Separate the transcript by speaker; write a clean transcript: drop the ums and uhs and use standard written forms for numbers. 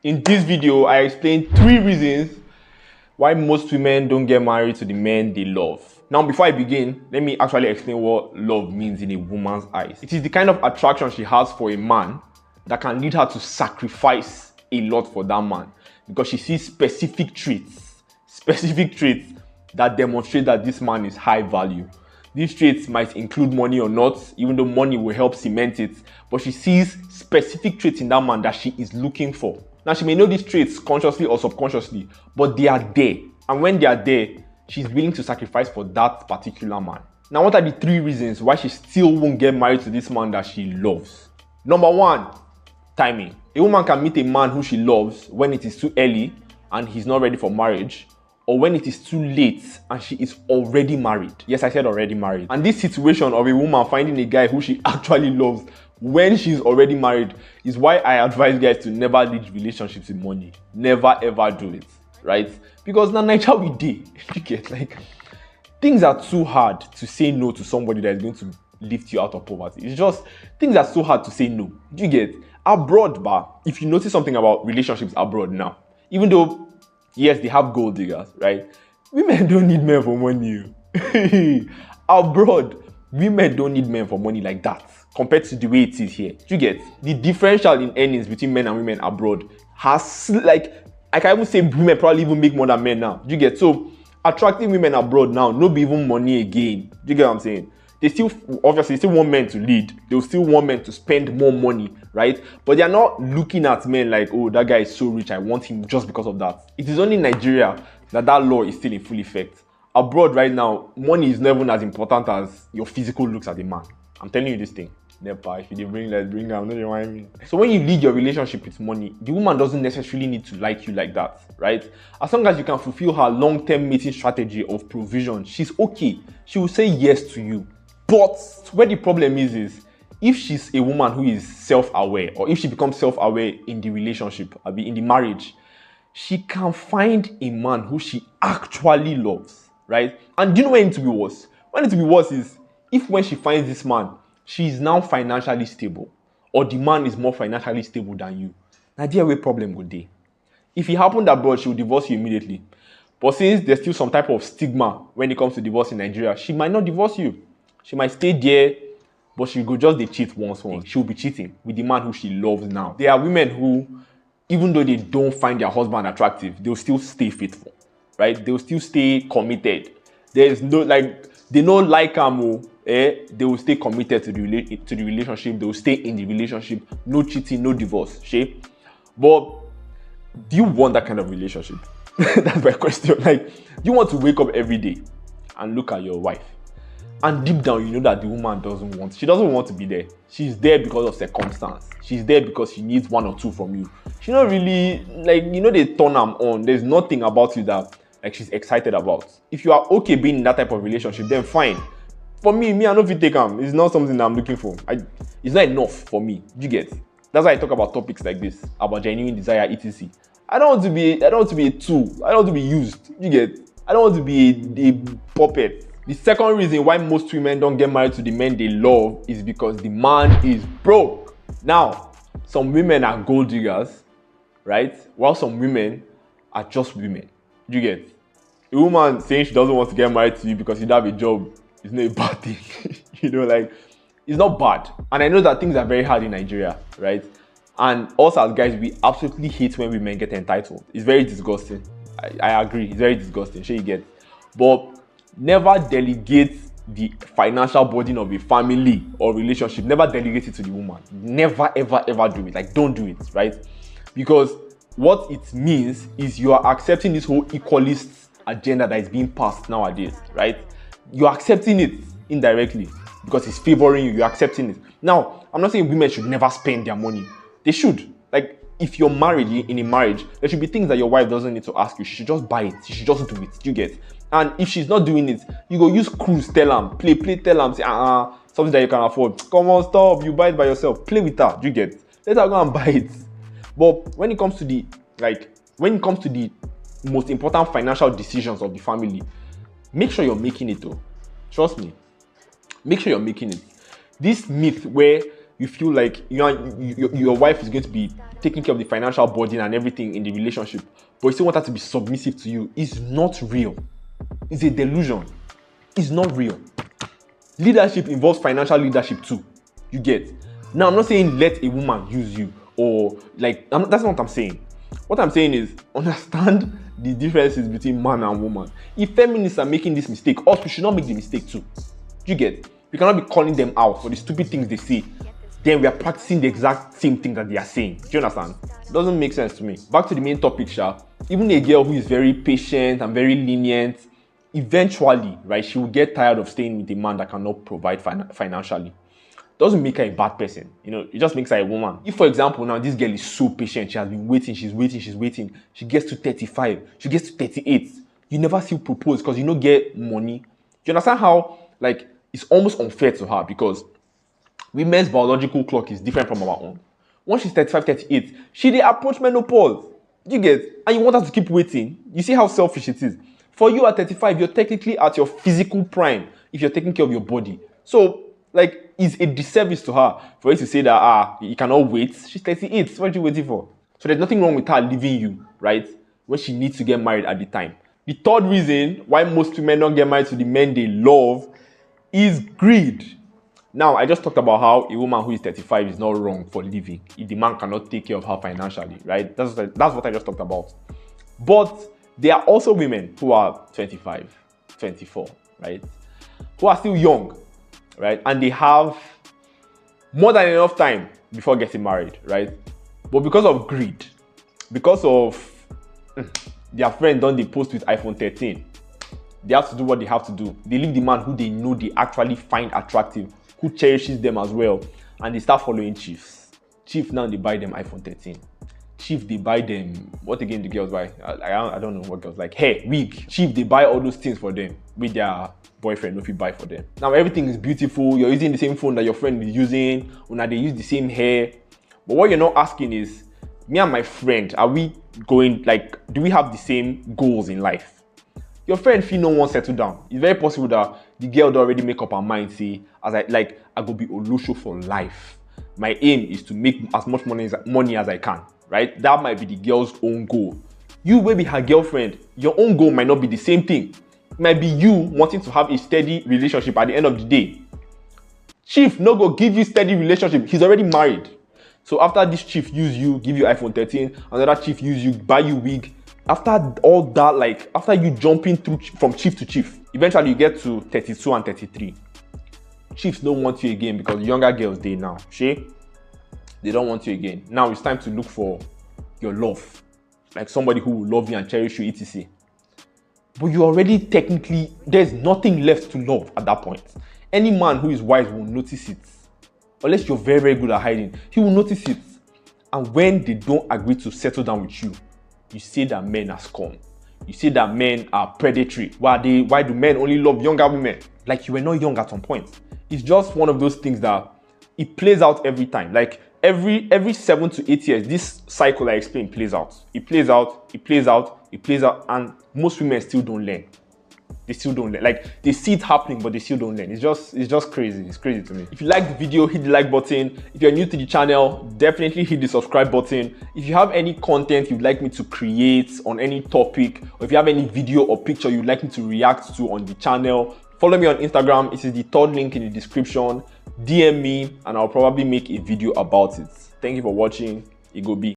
Speaker 1: In this video, I explained 3 reasons why most women don't get married to the men they love. Now, before I begin, let me actually explain what love means in a woman's eyes. It is the kind of attraction she has for a man that can lead her to sacrifice a lot for that man because she sees specific traits that demonstrate that this man is high value. These traits might include money or not, even though money will help cement it, but she sees specific traits in that man that she is looking for. Now, she may know these traits consciously or subconsciously, but they are there. And when they are there, she's willing to sacrifice for that particular man. Now, what are the 3 reasons why she still won't get married to this man that she loves? Number 1, timing. A woman can meet a man who she loves when it is too early and he's not ready for marriage, or when it is too late and she is already married. Yes, I said already married. And this situation of a woman finding a guy who she actually loves when she's already married is why I advise guys to never lead relationships with money. Never ever do it, right? Because now nature we did. You get, like, things are too hard to say no to somebody that is going to lift you out of poverty. It's just, things are so hard to say no. You get, abroad, if you notice something about relationships abroad now, even though, yes, they have gold diggers, right? Women don't need men for money. Abroad, women don't need men for money like that compared to the way it is here. You get, the differential in earnings between men and women abroad has, like, I can even say women probably even make more than men now. You get, so attracting women abroad now, no be even money again. You get what I'm saying? They still, obviously, still want men to lead. They'll still want men to spend more money, right? But they're not looking at men like, oh, that guy is so rich, I want him just because of that. It is only in Nigeria that law is still in full effect. Abroad right now, money is never as important as your physical looks as a man. I'm telling you this thing. Never. If you didn't bring, let's bring them. Don't mind me. So when you lead your relationship with money, the woman doesn't necessarily need to like you like that, right? As long as you can fulfill her long-term mating strategy of provision, she's okay. She will say yes to you. But where the problem is if she's a woman who is self-aware, or if she becomes self-aware in the relationship, in the marriage, she can find a man who she actually loves, right? And do you know when it will be worse? When it will be worse is if when she finds this man, she is now financially stable, or the man is more financially stable than you. Now, there where problem would be. If it happened abroad, she will divorce you immediately. But since there's still some type of stigma when it comes to divorce in Nigeria, she might not divorce you. She might stay there, but she will just cheat once. She will be cheating with the man who she loves now. There are women who, even though they don't find their husband attractive, they'll still stay faithful, right? They'll still stay committed. There's no, like, they don't like them, they will stay committed to the relationship. They will stay in the relationship. No cheating, no divorce. But do you want that kind of relationship? That's my question. Like, do you want to wake up every day and look at your wife, and deep down you know that the woman she doesn't want to be there. She's there because of circumstance. She's there because she needs 1 or 2 from you. She's not really, like, they turn them on. There's nothing about you that, like, she's excited about. If you are okay being in that type of relationship, then fine. For me, I know if you take them, it's not something that I'm looking for. It's not enough for me. You get? That's why I talk about topics like this, about genuine desire, etc. I don't want to be a tool. I don't want to be used. You get? I don't want to be a puppet. The second reason why most women don't get married to the men they love is because the man is broke. Now, some women are gold diggers, right? While some women are just women. You get? A woman saying she doesn't want to get married to you because you don't have a job is not a bad thing. Like, it's not bad. And I know that things are very hard in Nigeria, right? And us as guys, we absolutely hate when women get entitled. It's very disgusting. I agree. It's very disgusting. Sure, you get. But never delegate the financial burden of a family or relationship. Never delegate it to the woman. Never, ever, ever do it. Like, don't do it, right? Because what it means is you are accepting this whole equalist agenda that is being passed nowadays, right? You're accepting it indirectly because it's favoring you. You're accepting it. Now, I'm not saying women should never spend their money. They should. Like, if you're married, in a marriage, there should be things that your wife doesn't need to ask you. She should just buy it. She should just do it. You get? And if she's not doing it, you go use cruise, tell them, play, tell them, say, something that you can afford. Come on, stop. You buy it by yourself. Play with her. You get? Let her go and buy it. But when it comes to the most important financial decisions of the family, make sure you're making it though. Trust me. Make sure you're making it. This myth where you feel like your wife is going to be taking care of the financial burden and everything in the relationship, but you still want her to be submissive to you, is not real. It's a delusion. It's not real. Leadership involves financial leadership too. You get? Now, I'm not saying let a woman use you, or like, that's not what I'm saying. What I'm saying is understand the differences between man and woman. If feminists are making this mistake, us, we should not make the mistake too. You get? We cannot be calling them out for the stupid things they say. Then we are practicing the exact same thing that they are saying. Do you understand? It doesn't make sense to me. Back to the main topic, Sha. Even a girl who is very patient and very lenient, eventually, right, she will get tired of staying with a man that cannot provide financially. Doesn't make her a bad person, it just makes her a woman. If, for example, now this girl is so patient, she has been waiting, she's waiting, she gets to 35, she gets to 38, you never see propose because you don't get money. Do you understand how, like, it's almost unfair to her because women's biological clock is different from our own. Once she's 35, 38, she dey approach menopause. You get? And you want her to keep waiting. You see how selfish it is. For you at 35, you're technically at your physical prime if you're taking care of your body. So, like, it's a disservice to her for you to say that, you cannot wait. She's 38. What are you waiting for? So there's nothing wrong with her leaving you, right? When she needs to get married at the time. The third reason why most women don't get married to the men they love is greed. Now, I just talked about how a woman who is 35 is not wrong for leaving if the man cannot take care of her financially, right? That's what I just talked about. But there are also women who are 25, 24, right? Who are still young, right? And they have more than enough time before getting married, right? But because of greed, because of their friend done the post with iPhone 13, they have to do what they have to do. They leave the man who they know they actually find attractive, who cherishes them as well, and they start following chiefs. Chief now they buy them iPhone 13. Chief they buy them, what again the girls buy? I don't know what girls like. Hair, wig. Chief they buy all those things for them with their boyfriend if you buy for them. Now everything is beautiful. You're using the same phone that your friend is using. Or now they use the same hair. But what you're not asking is, me and my friend, are we going, like, do we have the same goals in life? Your friend feel no one settle down. It's very possible that the girl would already make up her mind, say, I go be Olusho for life. My aim is to make as much money as I can, right? That might be the girl's own goal. You may be her girlfriend. Your own goal might not be the same thing. It might be you wanting to have a steady relationship at the end of the day. Chief no go give you steady relationship. He's already married. So after this chief use you, give you iPhone 13, another chief use you, buy you wig. After all that, like, after you jumping through from chief to chief, eventually you get to 32 and 33. Chiefs don't want you again because younger girls, they now, they don't want you again. Now it's time to look for your love. Like somebody who will love you and cherish you, etc. But you already technically, there's nothing left to love at that point. Any man who is wise will notice it. Unless you're very, very good at hiding, he will notice it. And when they don't agree to settle down with you, you say that men are scum. You say that men are predatory. Why do men only love younger women? Like you were not young at some point. It's just one of those things that it plays out every time. Like every 7 to 8 years, this cycle I explained plays out. It plays out, it plays out, it plays out, and most women still don't learn. They still don't learn. Like they see it happening, but they still don't learn. It's just crazy. It's crazy to me. If you like the video, hit the like button. If you're new to the channel, definitely hit the subscribe button. If you have any content you'd like me to create on any topic, or if you have any video or picture you'd like me to react to on the channel, follow me on Instagram. It is the third link in the description. DM me and I'll probably make a video about it. Thank you for watching. It go be.